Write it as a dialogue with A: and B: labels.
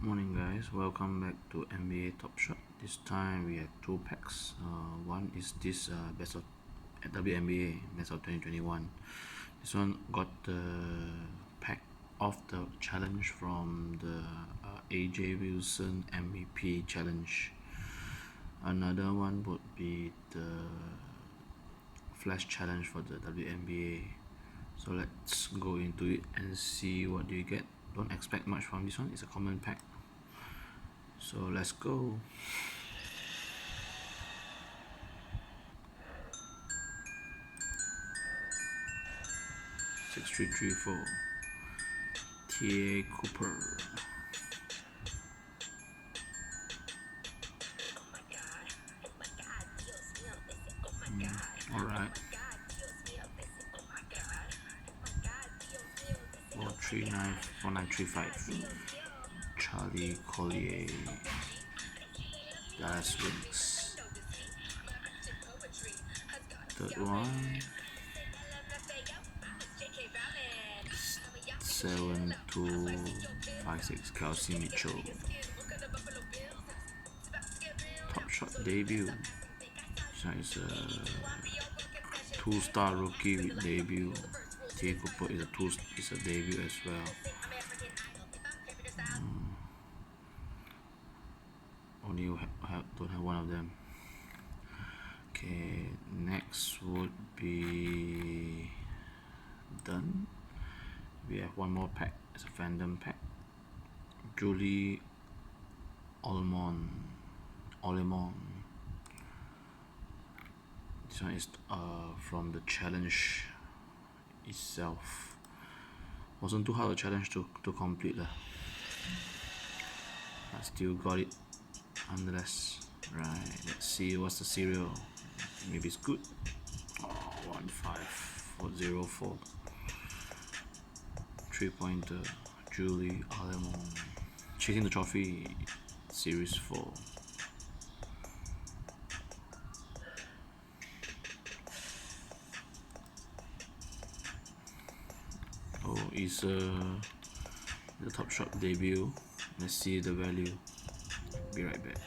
A: Morning guys, welcome back to NBA Top Shot. This time we have two packs. One is this best of WNBA best of 2021. This one got the pack of the challenge from the AJ Wilson MVP challenge. Another one would be the flash challenge for the WNBA. So let's go into it and see what do you get. Don't expect much from this one, it's a common pack. So let's go. Six, 3, 3, 4. T.A. Cooper. Alright. 439 4935. Charlie Collier, Dallas Wings. Third one, 7256 Kelsey Mitchell. Top Shot debut. This one is a 2-star rookie with debut. T.A. Cooper is a debut as well. Only don't have one of them. Okay, next would be done. We have one more pack. It's a fandom pack. Julie Olemon. This one is from the challenge itself. Wasn't too hard a challenge to complete lah. I still got it nonetheless. Right, let's see what's the serial. Maybe it's good. 15404. 3-pointer Julie Olemon. Chasing the trophy, series 4. Oh, it's the Top Shot debut. Let's see the value. Be right back.